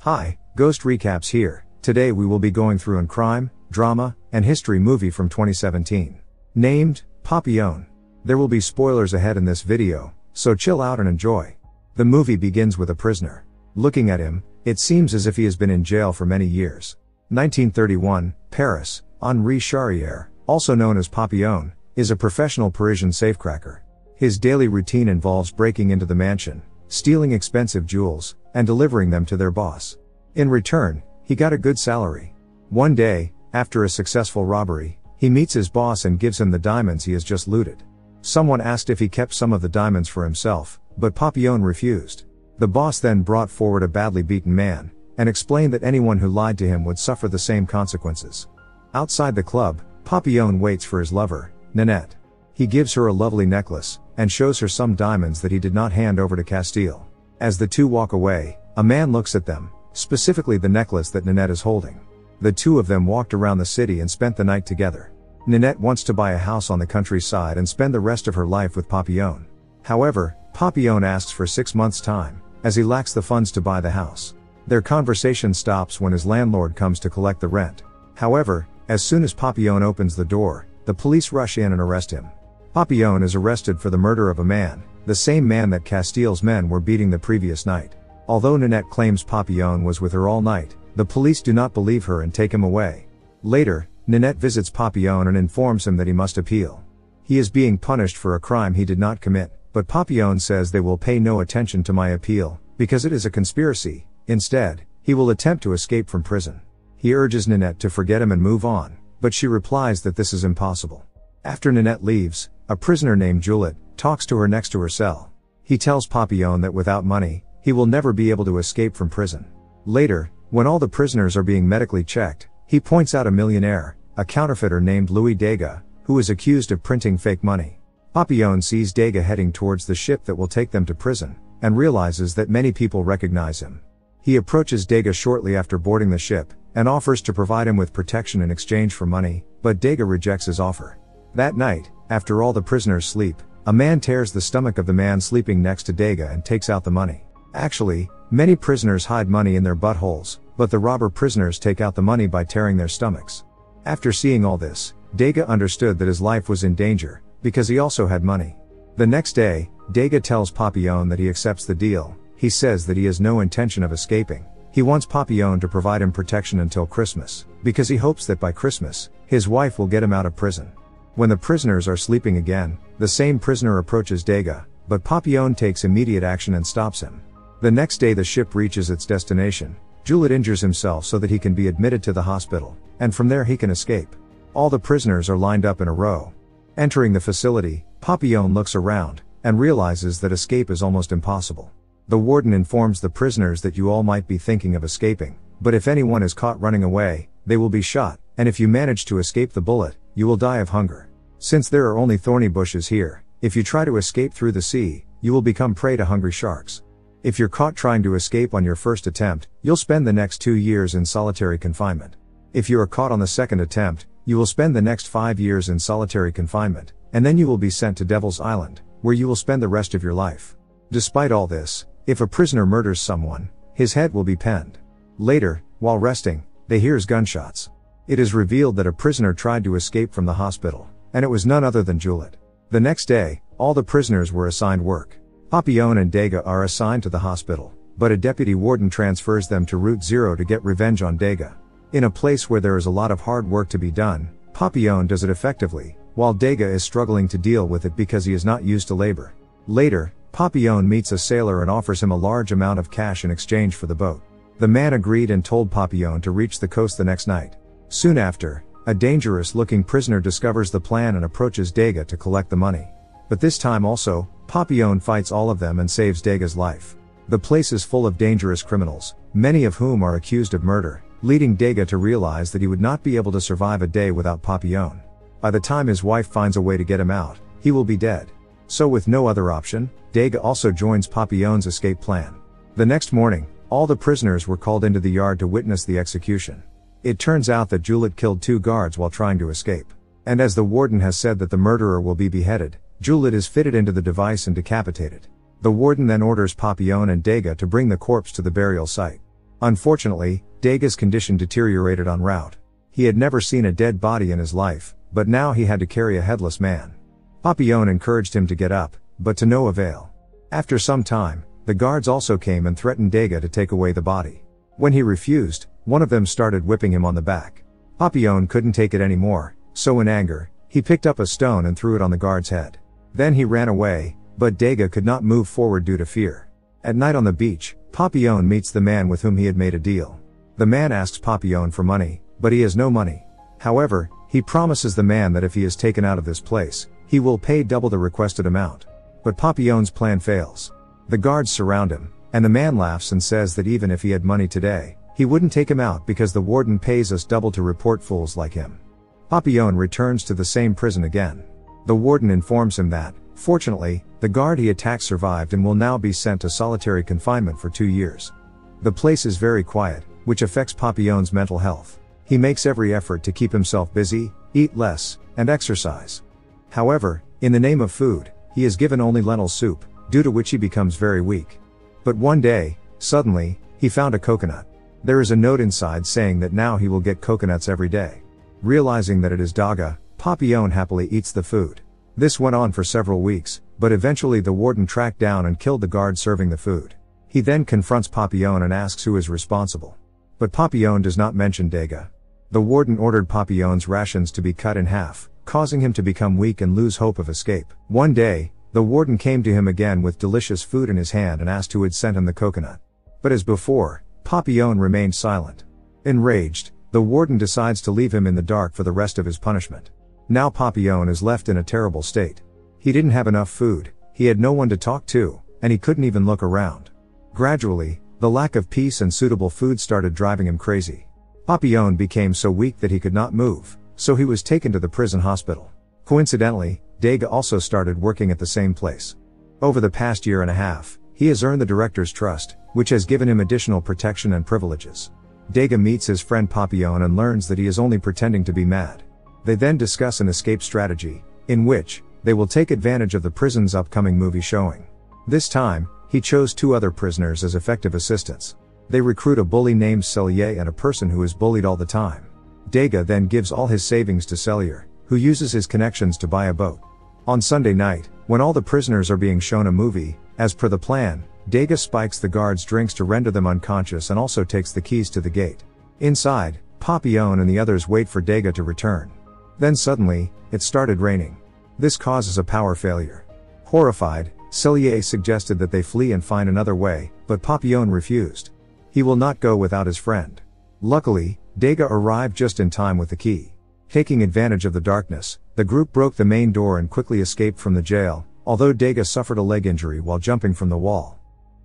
Hi, Ghost Recaps here. Today we will be going through a crime, drama, and history movie from 2017. Named, Papillon. There will be spoilers ahead in this video, so chill out and enjoy. The movie begins with a prisoner. Looking at him, it seems as if he has been in jail for many years. 1931, Paris. Henri Charrière, also known as Papillon, is a professional Parisian safecracker. His daily routine involves breaking into the mansion, stealing expensive jewels, and delivering them to their boss. In return, he got a good salary. One day, after a successful robbery, he meets his boss and gives him the diamonds he has just looted. Someone asked if he kept some of the diamonds for himself, but Papillon refused. The boss then brought forward a badly beaten man, and explained that anyone who lied to him would suffer the same consequences. Outside the club, Papillon waits for his lover, Nanette. He gives her a lovely necklace, and shows her some diamonds that he did not hand over to Castile. As the two walk away, a man looks at them, specifically the necklace that Nanette is holding. The two of them walked around the city and spent the night together. Nanette wants to buy a house on the countryside and spend the rest of her life with Papillon. However, Papillon asks for 6 months' time, as he lacks the funds to buy the house. Their conversation stops when his landlord comes to collect the rent. However, as soon as Papillon opens the door, the police rush in and arrest him. Papillon is arrested for the murder of a man, the same man that Castile's men were beating the previous night. Although Nanette claims Papillon was with her all night, the police do not believe her and take him away. Later, Nanette visits Papillon and informs him that he must appeal. He is being punished for a crime he did not commit, but Papillon says they will pay no attention to my appeal, because it is a conspiracy. Instead, he will attempt to escape from prison. He urges Nanette to forget him and move on, but she replies that this is impossible. After Nanette leaves, a prisoner named Juliet talks to her next to her cell. He tells Papillon that without money, he will never be able to escape from prison. Later, when all the prisoners are being medically checked, he points out a millionaire, a counterfeiter named Louis Dega, who is accused of printing fake money. Papillon sees Dega heading towards the ship that will take them to prison, and realizes that many people recognize him. He approaches Dega shortly after boarding the ship, and offers to provide him with protection in exchange for money, but Dega rejects his offer. That night, after all the prisoners sleep, a man tears the stomach of the man sleeping next to Dega and takes out the money. Actually, many prisoners hide money in their buttholes, but the robber prisoners take out the money by tearing their stomachs. After seeing all this, Dega understood that his life was in danger, because he also had money. The next day, Dega tells Papillon that he accepts the deal. He says that he has no intention of escaping. He wants Papillon to provide him protection until Christmas, because he hopes that by Christmas, his wife will get him out of prison. When the prisoners are sleeping again, the same prisoner approaches Dega, but Papillon takes immediate action and stops him. The next day the ship reaches its destination. Juliet injures himself so that he can be admitted to the hospital, and from there he can escape. All the prisoners are lined up in a row. Entering the facility, Papillon looks around, and realizes that escape is almost impossible. The warden informs the prisoners that you all might be thinking of escaping, but if anyone is caught running away, they will be shot, and if you manage to escape the bullet, you will die of hunger. Since there are only thorny bushes here, if you try to escape through the sea, you will become prey to hungry sharks. If you're caught trying to escape on your first attempt, you'll spend the next 2 years in solitary confinement. If you are caught on the second attempt, you will spend the next 5 years in solitary confinement, and then you will be sent to Devil's Island, where you will spend the rest of your life. Despite all this, if a prisoner murders someone, his head will be penned. Later, while resting, they hear gunshots. It is revealed that a prisoner tried to escape from the hospital, and it was none other than Juliet. The next day, all the prisoners were assigned work. Papillon and Dega are assigned to the hospital, but a deputy warden transfers them to Route 0 to get revenge on Dega. In a place where there is a lot of hard work to be done, Papillon does it effectively, while Dega is struggling to deal with it because he is not used to labor. Later, Papillon meets a sailor and offers him a large amount of cash in exchange for the boat. The man agreed and told Papillon to reach the coast the next night. Soon after, a dangerous-looking prisoner discovers the plan and approaches Dega to collect the money. But this time also, Papillon fights all of them and saves Dega's life. The place is full of dangerous criminals, many of whom are accused of murder, leading Dega to realize that he would not be able to survive a day without Papillon. By the time his wife finds a way to get him out, he will be dead. So with no other option, Dega also joins Papillon's escape plan. The next morning, all the prisoners were called into the yard to witness the execution. It turns out that Juliet killed 2 guards while trying to escape. And as the warden has said that the murderer will be beheaded, Juliet is fitted into the device and decapitated. The warden then orders Papillon and Dega to bring the corpse to the burial site. Unfortunately, Dega's condition deteriorated en route. He had never seen a dead body in his life, but now he had to carry a headless man. Papillon encouraged him to get up, but to no avail. After some time, the guards also came and threatened Dega to take away the body. When he refused, one of them started whipping him on the back. Papillon couldn't take it anymore, so in anger, he picked up a stone and threw it on the guard's head. Then he ran away, but Dega could not move forward due to fear. At night on the beach, Papillon meets the man with whom he had made a deal. The man asks Papillon for money, but he has no money. However, he promises the man that if he is taken out of this place, he will pay double the requested amount. But Papillon's plan fails. The guards surround him, and the man laughs and says that even if he had money today, he wouldn't take him out because the warden pays us double to report fools like him. Papillon returns to the same prison again. The warden informs him that, fortunately, the guard he attacked survived and will now be sent to solitary confinement for 2 years. The place is very quiet, which affects Papillon's mental health. He makes every effort to keep himself busy, eat less, and exercise. However, in the name of food, he is given only lentil soup, due to which he becomes very weak. But one day, suddenly, he found a coconut. There is a note inside saying that now he will get coconuts every day. Realizing that it is Dega, Papillon happily eats the food. This went on for several weeks, but eventually the warden tracked down and killed the guard serving the food. He then confronts Papillon and asks who is responsible. But Papillon does not mention Dega. The warden ordered Papillon's rations to be cut in half, causing him to become weak and lose hope of escape. One day, the warden came to him again with delicious food in his hand and asked who had sent him the coconut. But as before, Papillon remained silent. Enraged, the warden decides to leave him in the dark for the rest of his punishment. Now Papillon is left in a terrible state. He didn't have enough food, he had no one to talk to, and he couldn't even look around. Gradually, the lack of peace and suitable food started driving him crazy. Papillon became so weak that he could not move, so he was taken to the prison hospital. Coincidentally, Dega also started working at the same place. Over the past year and a half, he has earned the director's trust, which has given him additional protection and privileges. Dega meets his friend Papillon and learns that he is only pretending to be mad. They then discuss an escape strategy, in which they will take advantage of the prison's upcoming movie showing. This time, he chose 2 other prisoners as effective assistants. They recruit a bully named Charrière and a person who is bullied all the time. Dega then gives all his savings to Charrière, who uses his connections to buy a boat. On Sunday night, when all the prisoners are being shown a movie, as per the plan, Dega spikes the guards' drinks to render them unconscious and also takes the keys to the gate. Inside, Papillon and the others wait for Dega to return. Then suddenly, it started raining. This causes a power failure. Horrified, Charrière suggested that they flee and find another way, but Papillon refused. He will not go without his friend. Luckily, Dega arrived just in time with the key. Taking advantage of the darkness, the group broke the main door and quickly escaped from the jail, although Dega suffered a leg injury while jumping from the wall.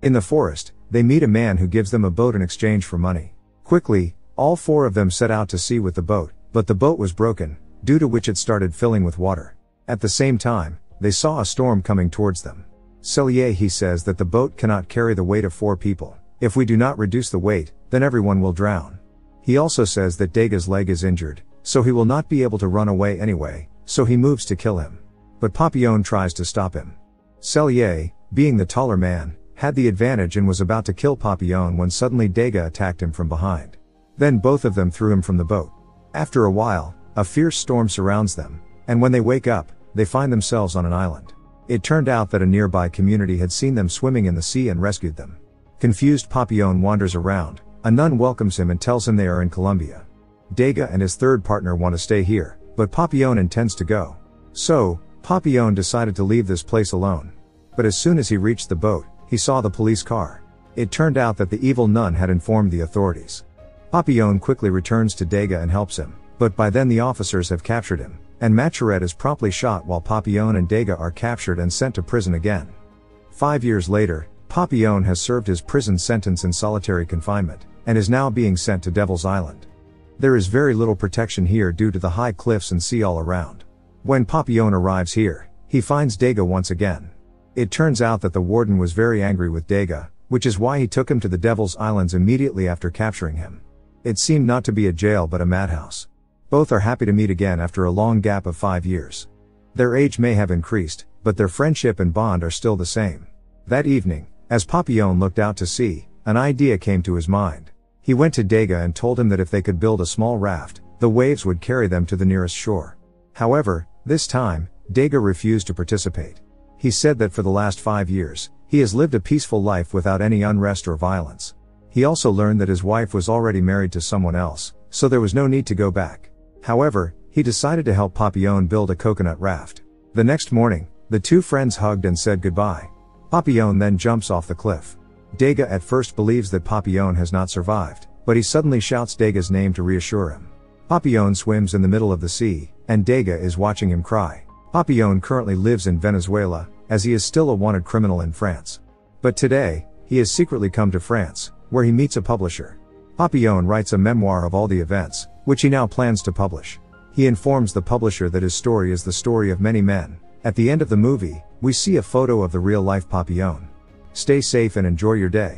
In the forest, they meet a man who gives them a boat in exchange for money. Quickly, all 4 of them set out to sea with the boat, but the boat was broken, due to which it started filling with water. At the same time, they saw a storm coming towards them. Charrière he says that the boat cannot carry the weight of 4 people. If we do not reduce the weight, then everyone will drown. He also says that Dega's leg is injured, so he will not be able to run away anyway, so he moves to kill him. But Papillon tries to stop him. Charrière, being the taller man, had the advantage and was about to kill Papillon when suddenly Dega attacked him from behind. Then both of them threw him from the boat. After a while, a fierce storm surrounds them, and when they wake up, they find themselves on an island. It turned out that a nearby community had seen them swimming in the sea and rescued them. Confused, Papillon wanders around. A nun welcomes him and tells him they are in Colombia. Dega and his third partner want to stay here, but Papillon intends to go. So, Papillon decided to leave this place alone. But as soon as he reached the boat, he saw the police car. It turned out that the evil nun had informed the authorities. Papillon quickly returns to Dega and helps him, but by then the officers have captured him, and Charrière is promptly shot while Papillon and Dega are captured and sent to prison again. 5 years later, Papillon has served his prison sentence in solitary confinement, and is now being sent to Devil's Island. There is very little protection here due to the high cliffs and sea all around. When Papillon arrives here, he finds Dega once again. It turns out that the warden was very angry with Dega, which is why he took him to the Devil's Islands immediately after capturing him. It seemed not to be a jail but a madhouse. Both are happy to meet again after a long gap of 5 years. Their age may have increased, but their friendship and bond are still the same. That evening, as Papillon looked out to sea, an idea came to his mind. He went to Dega and told him that if they could build a small raft, the waves would carry them to the nearest shore. However, this time, Dega refused to participate. He said that for the last 5 years, he has lived a peaceful life without any unrest or violence. He also learned that his wife was already married to someone else, so there was no need to go back. However, he decided to help Papillon build a coconut raft. The next morning, the two friends hugged and said goodbye. Papillon then jumps off the cliff. Dega at first believes that Papillon has not survived, but he suddenly shouts Dega's name to reassure him. Papillon swims in the middle of the sea, and Dega is watching him cry. Papillon currently lives in Venezuela, as he is still a wanted criminal in France. But today, he has secretly come to France, where he meets a publisher. Papillon writes a memoir of all the events, which he now plans to publish. He informs the publisher that his story is the story of many men. At the end of the movie, we see a photo of the real-life Papillon. Stay safe and enjoy your day.